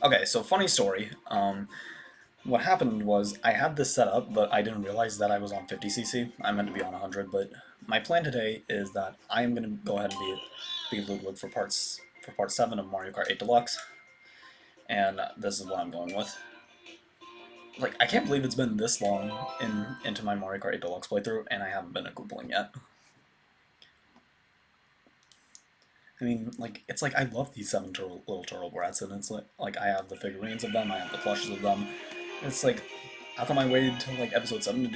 Okay, so funny story. What happened was I had this set up, but I didn't realize that I was on 50cc. I meant to be on 100, but my plan today is that I am gonna go ahead and be Ludwig for part 7 of Mario Kart 8 Deluxe, and this is what I'm going with. Like, I can't believe it's been this long into my Mario Kart 8 Deluxe playthrough, and I haven't been a Koopaling yet. I mean, like, it's like I love these little turtle brats, and it's like I have the figurines of them, I have the plushes of them. It's like, how come I waited till like episode 7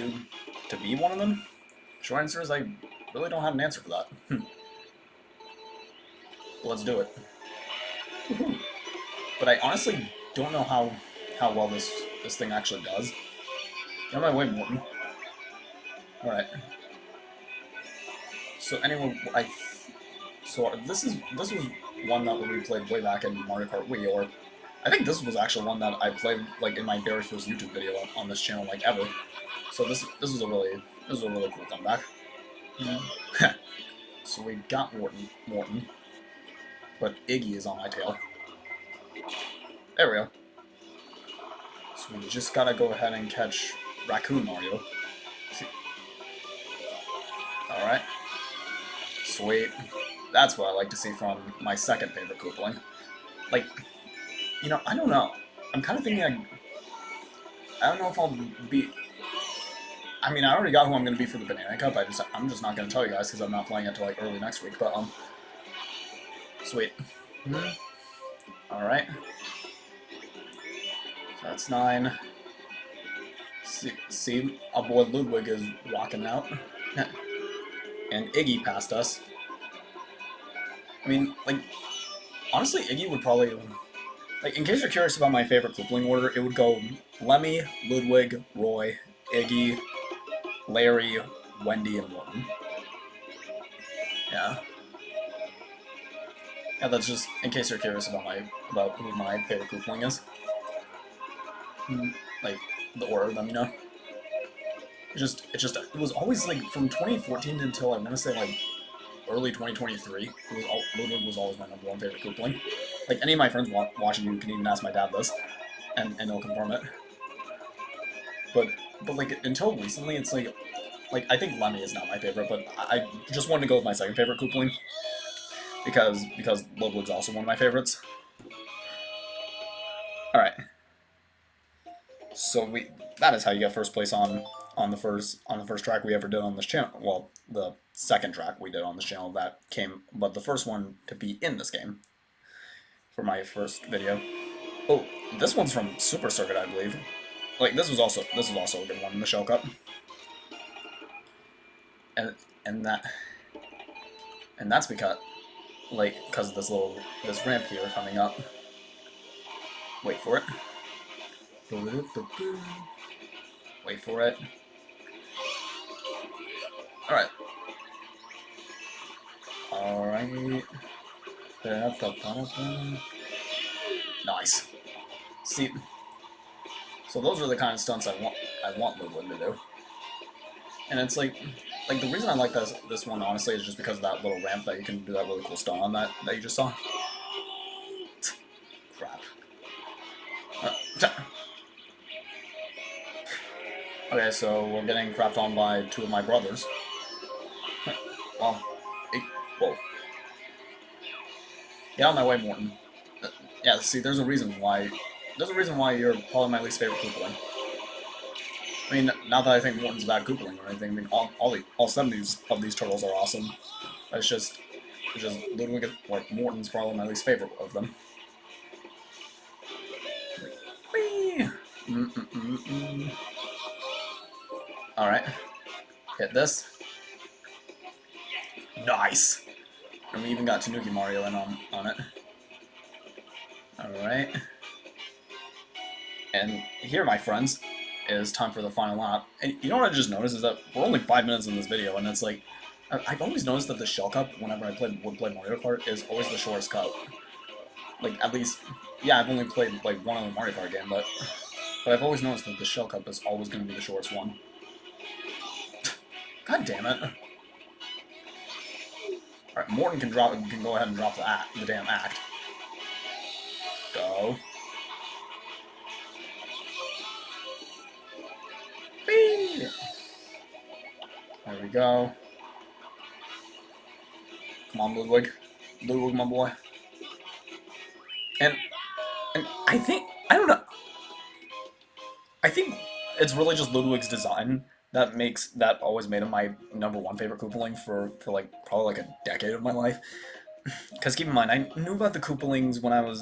to be one of them? Short answer is I really don't have an answer for that. But let's do it. But I honestly don't know how well this thing actually does. Get out of my way, Morton. All right. So anyway, this was one that we played way back in Mario Kart Wii, or I think this was actually one that I played like in my very first YouTube video on this channel, like ever. So this is a really cool comeback. So we got Morton, but Iggy is on my tail. There we go. So we just gotta go ahead and catch Raccoon Mario. Alright. Sweet. That's what I like to see from my second favorite Koopaling. Like, I don't know. I'm kind of thinking I don't know if I'll be... I mean, I already got who I'm going to be for the Banana Cup. I'm just not going to tell you guys because I'm not playing it until like early next week. But sweet. All right. So that's 9. See, our boy Ludwig is rocking out, and Iggy passed us. I mean, like, honestly, Iggy would probably like. In case you're curious about my favorite Koopaling order, it would go Lemmy, Ludwig, Roy, Iggy, Larry, Wendy, and Morton. Yeah. Yeah, that's just in case you're curious about who my favorite Koopaling is. Like the order of them, it was always like from 2014 until I'm gonna say like early 2023. Ludwig was always my #1 favorite Koopaling. Like any of my friends watching you can even ask my dad this, and they'll confirm it. But like until recently, it's like I think Lemmy is not my favorite, but I just wanted to go with my second favorite Koopaling because Ludwig's also one of my favorites. All right, so that is how you get first place on the first track we ever did on this channel. Well, the second track we did on this channel that came, but the first one to be in this game for my first video. Oh, this one's from Super Circuit, I believe. Like this was also a good one in the Shell Cup, and and that and that's because of this ramp here coming up. Wait for it. Wait for it. All right. All right. Nice. See, so those are the kind of stunts I want Ludwig to do. And it's like the reason I like this one honestly is just because of that little ramp that you can do that really cool stunt on that you just saw. Crap. Okay, so we're getting crapped on by 2 of my brothers. Well, whoa. Get out of my way, Morton. Yeah, see, there's a reason why you're probably my least favorite Koopaling. I mean, not that I think Morton's bad Koopaling or anything. I mean, all 7 of these turtles are awesome. It's just Ludwig, like Morton's probably my least favorite of them. Whee! All right, hit this. Nice. And we even got Tanuki Mario in on it. Alright. And here, my friends, is time for the final lap. And you know what I just noticed is that we're only 5 minutes in this video, and it's like, I've always noticed that the Shell Cup, whenever I would play Mario Kart, is always the shortest cup. Like, at least, yeah, I've only played, like, one other Mario Kart game, but I've always noticed that the Shell Cup is always going to be the shortest one. God damn it. Alright, Morton can go ahead and drop the damn act. Go. we go. Come on, Ludwig. Ludwig, my boy. And I think, I don't know, I think it's really just Ludwig's design that always made him my #1 favorite Koopaling for like probably like a decade of my life. Because keep in mind, I knew about the Koopalings when I want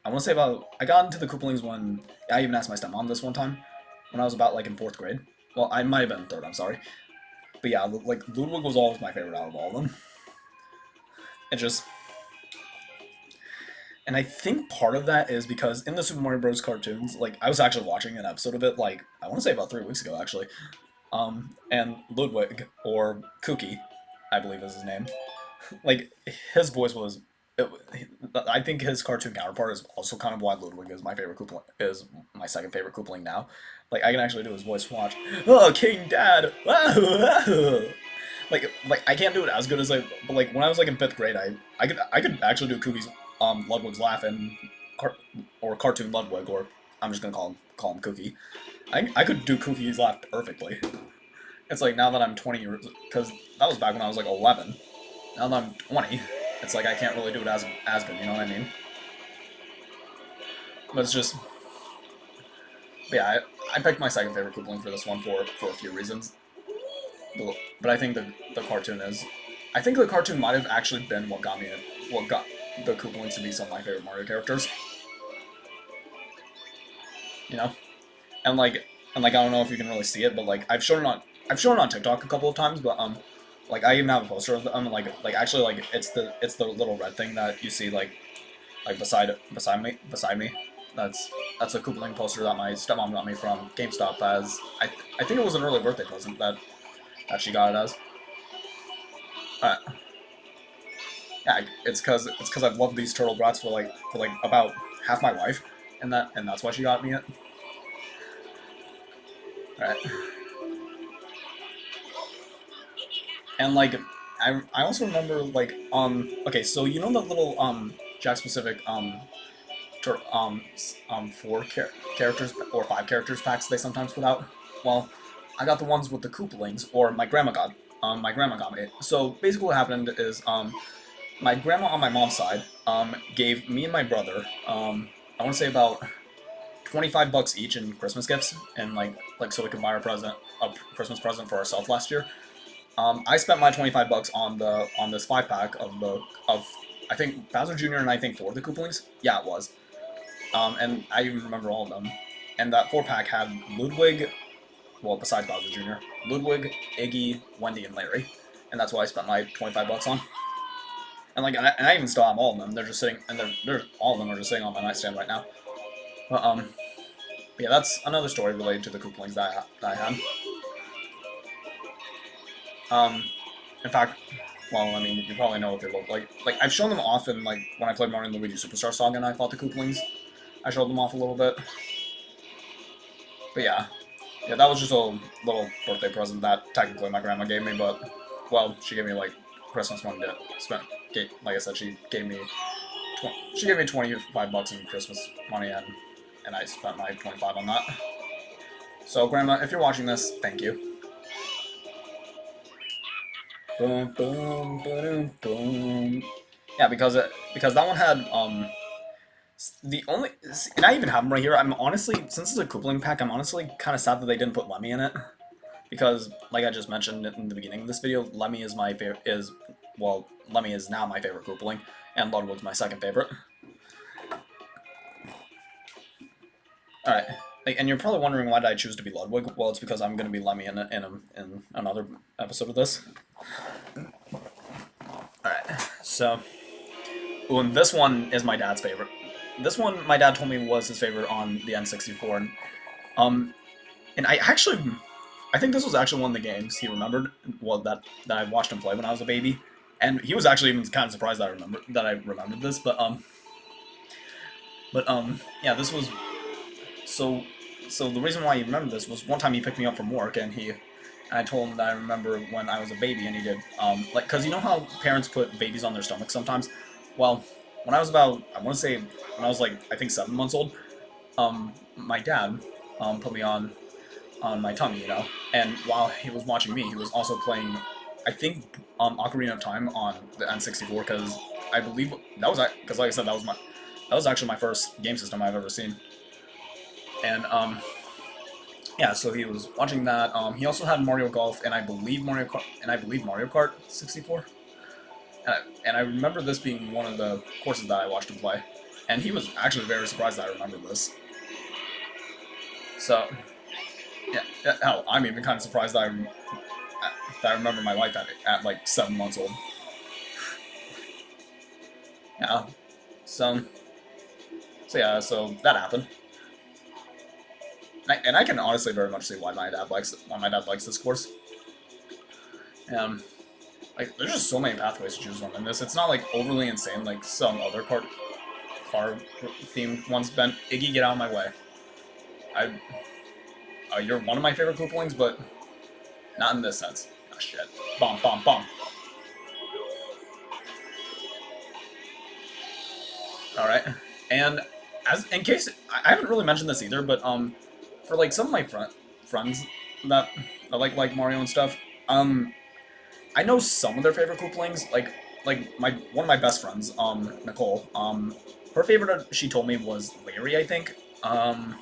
to say I got into the Koopalings when, I even asked my stepmom this one time, when I was about like in 4th grade. Well, I might have been 3rd, I'm sorry. But yeah, like Ludwig was always my favorite out of all of them. It just, and I think part of that is because in the Super Mario Bros. Cartoons, like I was actually watching an episode of it, like I want to say about 3 weeks ago actually. And Ludwig or Kooky, I believe is his name. Like his voice was. It, I think his cartoon counterpart is also kind of why Ludwig is my favorite Koopaling, is my second favorite Koopaling now. Like I can actually do his voice. Watch. Oh, King Dad. Like I can't do it as good as but like when I was like in 5th grade, I could actually do Kookie's Ludwig's laugh and or cartoon Ludwig, or I'm just gonna call him Kookie. I could do Kookie's laugh perfectly. It's like now that I'm 20 years, because that was back when I was like 11. Now that I'm 20, it's like I can't really do it as good. You know what I mean? But it's just, but yeah. I picked my second favorite Koopaling for this one for a few reasons. But I think the cartoon is, I think the cartoon might have actually been what got the Koopalings to be some of my favorite Mario characters. You know, and like I don't know if you can really see it, but like I've shown it on TikTok a couple of times, but like I even have a poster of them. Like actually like it's the little red thing that you see like beside me. That's a Koopaling poster that my stepmom got me from GameStop as I think it was an early birthday present that she got it as. Yeah, it's because I've loved these turtle brats for like about half my life, and that's why she got me it. All right. And like I also remember like okay, so you know the little Jack specific 4 characters or 5 characters packs they sometimes put out. Well, I got the ones with the Koopalings, or my grandma got me. So basically, what happened is my grandma on my mom's side gave me and my brother I want to say about $25 each in Christmas gifts, and like so we could buy a Christmas present for ourselves last year. I spent my $25 on this 5 pack of I think Bowser Jr. and I think 4 of the Koopalings. Yeah, it was. And I even remember all of them. And that 4 pack had Ludwig, well, besides Bowser Jr., Ludwig, Iggy, Wendy, and Larry. And that's what I spent my $25 on. And and I even still have all of them. They're just sitting, and they're all of them are just sitting on my nightstand right now. But yeah, that's another story related to the Koopalings that I had. In fact, well, I mean, you probably know what they look like. Like I've shown them off in like when I played Mario and Luigi Superstar Saga and I fought the Koopalings. I showed them off a little bit. But yeah, that was just a little birthday present that technically my grandma gave me, but well, she gave me like Christmas money to spend. Like I said, she gave me $25 in Christmas money, and I spent my 25 on that. So, Grandma, if you're watching this, thank you. Boom, boom, boom, boom. Yeah, because that one had the only, and I even have them right here. I'm honestly, since it's a Koopaling pack, I'm honestly kind of sad that they didn't put Lemmy in it, because like I just mentioned in the beginning of this video, Lemmy is my favorite. Lemmy is now my favorite Koopaling, and Ludwig's my second favorite. All right. And you're probably wondering why did I choose to be Ludwig? Well, it's because I'm going to be Lemmy in another episode of this. Alright, so... Ooh, and this one is my dad's favorite. This one, my dad told me was his favorite on the N64. And I think this was actually one of the games he remembered, well, that I watched him play when I was a baby. And he was actually even kind of surprised that I remembered this, yeah, this was... So the reason why he remembered this was one time he picked me up from work, and I told him that I remember when I was a baby, and he did, because you know how parents put babies on their stomachs sometimes? Well, when I was about, I want to say, when I was like, I think 7 months old, my dad, put me on on my tummy, you know. And while he was watching me, he was also playing, I think, Ocarina of Time on the N64, because I believe that was, because like I said, that was actually my first game system I've ever seen. And yeah, so he was watching that. He also had Mario Golf, and I believe Mario Kart 64. And I remember this being one of the courses that I watched him play, and he was actually very surprised that I remembered this. So yeah, hell, I'm even kind of surprised that I remember my life at like 7 months old. Yeah. So yeah, so that happened. And I can honestly very much see why my dad likes this course. Like there's just so many pathways to choose from in this. It's not like overly insane like some other car themed ones. Ben, Iggy, get out of my way. I You're one of my favorite Koopalings, but not in this sense. Oh shit. Bomb, bomb, bomb. Alright. And as in case I haven't really mentioned this either, but for like some of my friends that like Mario and stuff, I know some of their favorite Koopalings. Like my one of my best friends, Nicole, her favorite she told me was Larry, I think. God.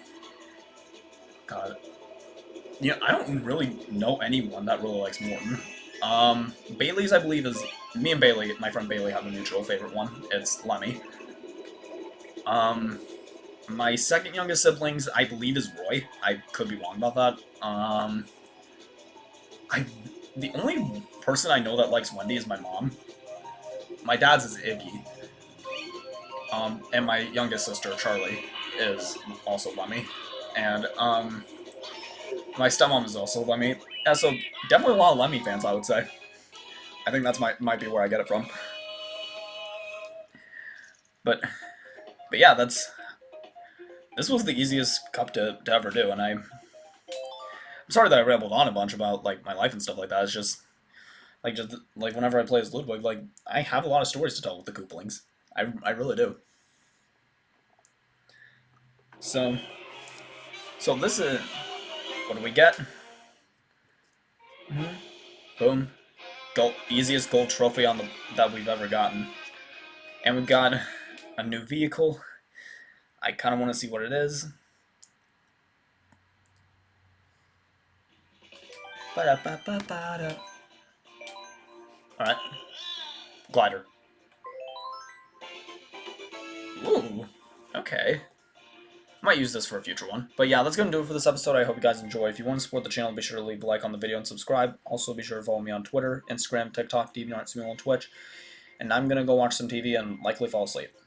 You know, I don't really know anyone that really likes Morton. Bailey's, I believe, is me and Bailey. My friend Bailey have a mutual favorite one. It's Lemmy. Um, my second youngest siblings, I believe, is Roy. I could be wrong about that. I the only person I know that likes Wendy is my mom. My dad's is Iggy. And my youngest sister Charlie is also Lemmy, and my stepmom is also Lemmy. Yeah, so definitely a lot of Lemmy fans, I would say. I think that's might be where I get it from. But yeah, this was the easiest cup to ever do, and I'm sorry that I rambled on a bunch about like my life and stuff like that. It's just like whenever I play as Ludwig, like I have a lot of stories to tell with the Koopalings. I really do. So this is what do we get? Boom, easiest gold trophy on the that we've ever gotten, and we've got a new vehicle. I kind of want to see what it is. Ba-da-ba-ba-ba-da. Alright. Glider. Ooh. Okay. Might use this for a future one. But yeah, that's going to do it for this episode. I hope you guys enjoy. If you want to support the channel, be sure to leave a like on the video and subscribe. Also, be sure to follow me on Twitter, Instagram, TikTok, DeviantArt, and Twitch. And I'm going to go watch some TV and likely fall asleep.